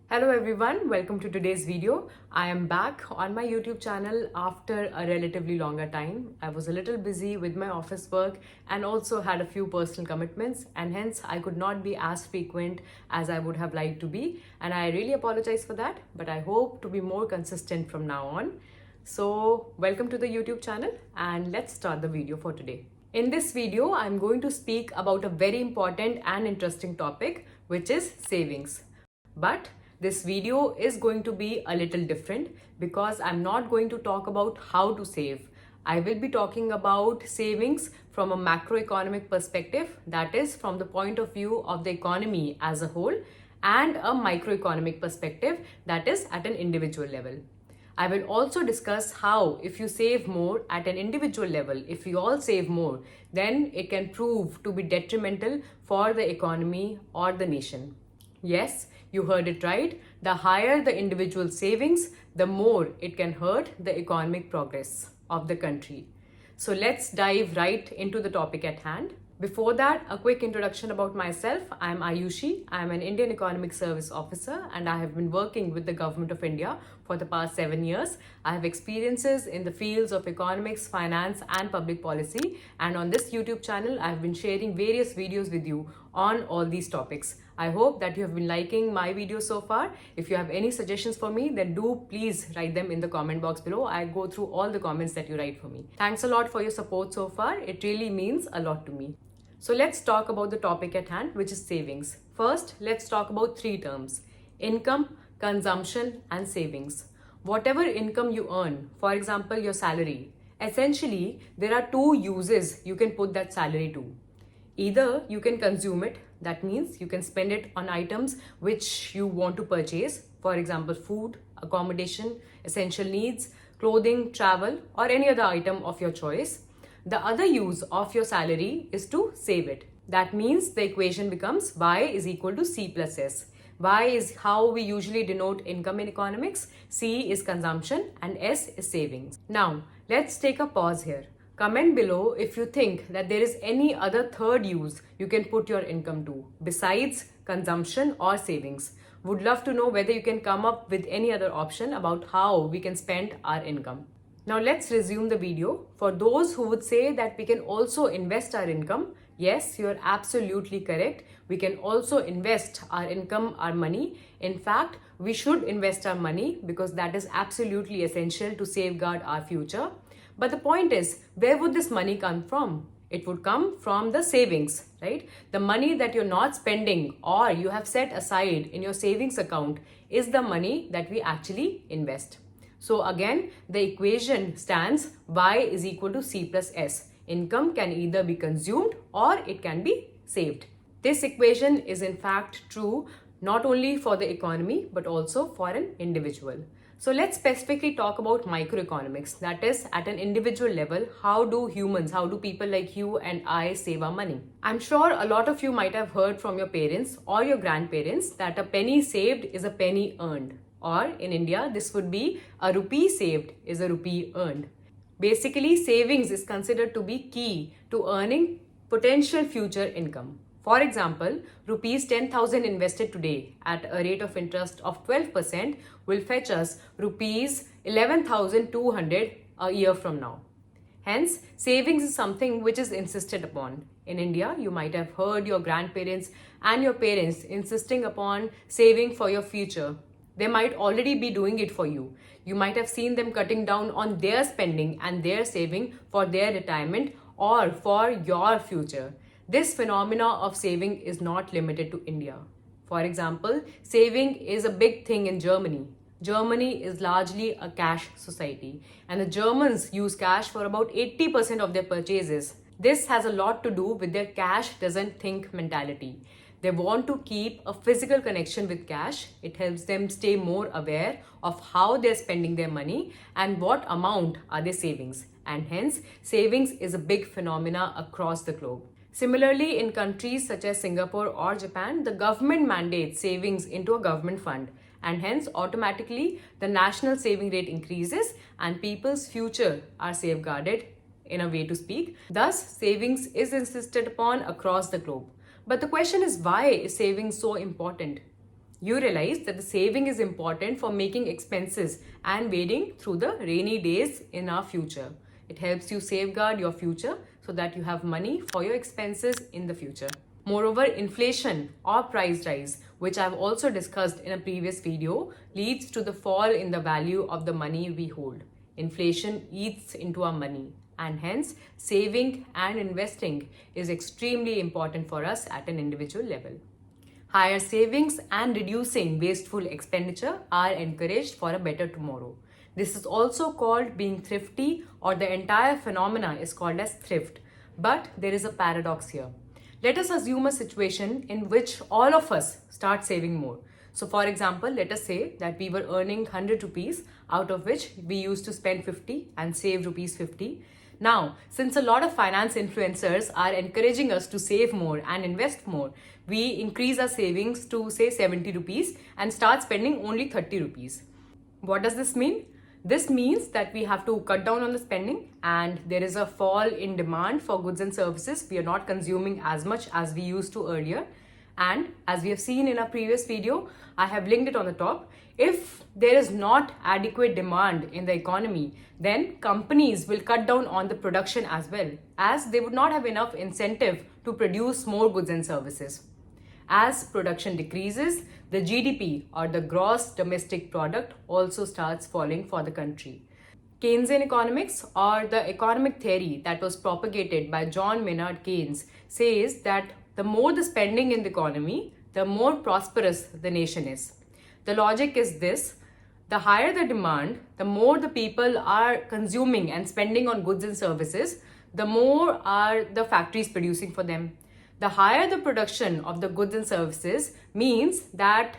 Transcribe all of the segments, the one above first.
Hello everyone, welcome to today's video. I am back on my YouTube channel after a relatively longer time. I was a little busy with my office work and also had a few personal commitments, and hence I could not be as frequent as I would have liked to be, and I really apologize for that, but I hope to be more consistent from now on. So welcome to the YouTube channel and let's start the video for today. In this video, I'm going to speak about a very important and interesting topic, which is savings. But this video is going to be a little different because I'm not going to talk about how to save. I will be talking about savings from a macroeconomic perspective, that is from the point of view of the economy as a whole, and a microeconomic perspective, that is at an individual level. I will also discuss how if you save more at an individual level, if we all save more, then it can prove to be detrimental for the economy or the nation. Yes, you heard it right. The higher the individual savings, the more it can hurt the economic progress of the country. So let's dive right into the topic at hand. Before that, a quick introduction about myself. I am Ayushi. I am an Indian Economic Service Officer and I have been working with the Government of India for the past 7 years. I have experiences in the fields of economics, finance and public policy, and on this YouTube channel I have been sharing various videos with you on all these topics. I hope that you have been liking my videos so far. If you have any suggestions for me, then do please write them in the comment box below. I go through all the comments that you write for me. Thanks a lot for your support so far. It really means a lot to me. So let's talk about the topic at hand, which is savings. First, let's talk about three terms: income, consumption, and savings. Whatever income you earn, for example, your salary, essentially there are two uses you can put that salary to. Either you can consume it, that means you can spend it on items which you want to purchase, for example, food, accommodation, essential needs, clothing, travel, or any other item of your choice. The other use of your salary is to save it. That means the equation becomes Y is equal to C plus S. Y is how we usually denote income in economics, C is consumption, and S is savings. Now, let's take a pause here. Comment below if you think that there is any other third use you can put your income to besides consumption or savings. Would love to know whether you can come up with any other option about how we can spend our income. Now let's resume the video. For those who would say that we can also invest our income, yes, you're absolutely correct. We can also invest our income, our money. In fact, we should invest our money because that is absolutely essential to safeguard our future. But the point is, where would this money come from? It would come from the savings, right? The money that you're not spending or you have set aside in your savings account is the money that we actually invest. So again, the equation stands Y is equal to C plus S. Income can either be consumed or it can be saved. This equation is in fact true not only for the economy but also for an individual. So let's specifically talk about microeconomics, that is at an individual level, how do people like you and I save our money? I'm sure a lot of you might have heard from your parents or your grandparents that a penny saved is a penny earned. Or in India, this would be a rupee saved is a rupee earned. Basically, savings is considered to be key to earning potential future income. For example, rupees 10,000 invested today at a rate of interest of 12% will fetch us rupees 11,200 a year from now. Hence, savings is something which is insisted upon. In India, you might have heard your grandparents and your parents insisting upon saving for your future. They might already be doing it for you. You might have seen them cutting down on their spending and their saving for their retirement or for your future. This phenomena of saving is not limited to India. For example, saving is a big thing in Germany. Germany is largely a cash society and the Germans use cash for about 80% of their purchases. This has a lot to do with their cash doesn't think mentality. They want to keep a physical connection with cash. It helps them stay more aware of how they're spending their money and what amount are their savings. And hence, savings is a big phenomena across the globe. Similarly, in countries such as Singapore or Japan, the government mandates savings into a government fund. And hence, automatically, the national saving rate increases and people's future are safeguarded in a way to speak. Thus, savings is insisted upon across the globe. But the question is, why is saving so important? you realize that the saving is important for making expenses and wading through the rainy days in our future. It helps you safeguard your future so that you have money for your expenses in the future. Moreover, inflation or price rise, which I've also discussed in a previous video, leads to the fall in the value of the money we hold. Inflation eats into our money, and hence saving and investing is extremely important for us at an individual level. Higher savings and reducing wasteful expenditure are encouraged for a better tomorrow. This is also called being thrifty, or the entire phenomena is called as thrift. But there is a paradox here. Let us assume a situation in which all of us start saving more. So for example, let us say that we were earning 100 rupees, out of which we used to spend 50 and save rupees 50. Now, since a lot of finance influencers are encouraging us to save more and invest more, we increase our savings to say 70 rupees and start spending only 30 rupees. What does this mean? This means that we have to cut down on the spending and there is a fall in demand for goods and services. We are not consuming as much as we used to earlier. And as we have seen in our previous video, I have linked it on the top. If there is not adequate demand in the economy, then companies will cut down on the production as well, as they would not have enough incentive to produce more goods and services. As production decreases, the GDP, or the gross domestic product, also starts falling for the country. Keynesian economics, or the economic theory that was propagated by John Maynard Keynes, says that the more the spending in the economy, the more prosperous the nation is. The logic is this: the higher the demand, the more the people are consuming and spending on goods and services, the more are the factories producing for them. The higher the production of the goods and services means that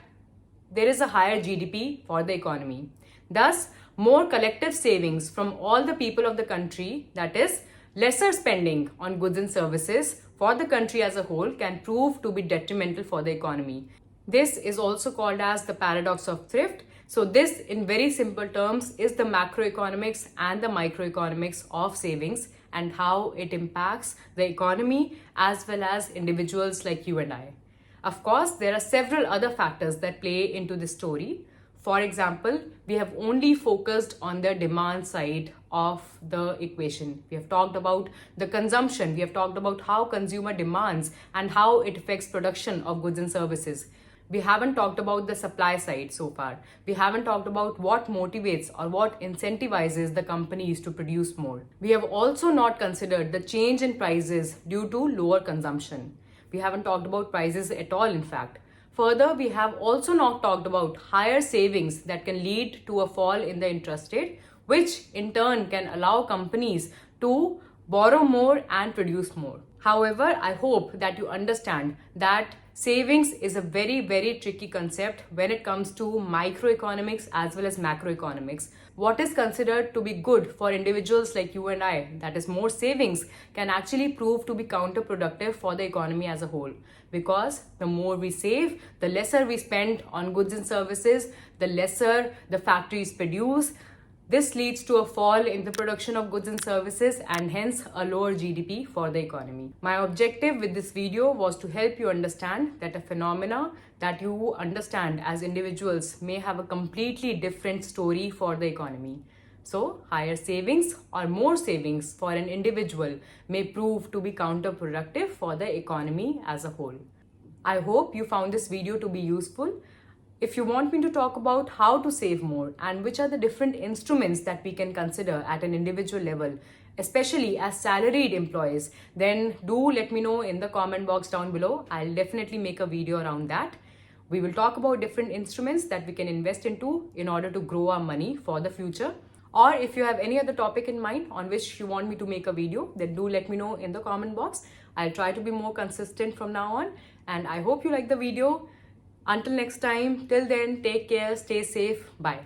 there is a higher GDP for the economy. Thus, more collective savings from all the people of the country, that is, lesser spending on goods and services for the country as a whole, can prove to be detrimental for the economy. This is also called as the paradox of thrift. So this, in very simple terms, is the macroeconomics and the microeconomics of savings and how it impacts the economy as well as individuals like you and I. Of course, there are several other factors that play into this story. For example, we have only focused on the demand side of the equation. We have talked about the consumption. We have talked about how consumer demands and how it affects production of goods and services. We haven't talked about the supply side so far. We haven't talked about what motivates or what incentivizes the companies to produce more. We have also not considered the change in prices due to lower consumption. We haven't talked about prices at all, in fact. Further, we have also not talked about higher savings that can lead to a fall in the interest rate, which in turn can allow companies to borrow more and produce more. However, I hope that you understand that savings is a very, very tricky concept when it comes to microeconomics as well as macroeconomics. What is considered to be good for individuals like you and I, that is more savings, can actually prove to be counterproductive for the economy as a whole. Because the more we save, the lesser we spend on goods and services, the lesser the factories produce. This leads to a fall in the production of goods and services and hence a lower GDP for the economy. My objective with this video was to help you understand that a phenomena that you understand as individuals may have a completely different story for the economy. So, higher savings or more savings for an individual may prove to be counterproductive for the economy as a whole. I hope you found this video to be useful. If you want me to talk about how to save more and which are the different instruments that we can consider at an individual level, especially as salaried employees, then do let me know in the comment box down below. I'll definitely make a video around that. We will talk about different instruments that we can invest into in order to grow our money for the future. Or if you have any other topic in mind on which you want me to make a video, then do let me know in the comment box. I'll try to be more consistent from now on, and I hope you like the video. Until next time, till then, take care, stay safe, bye.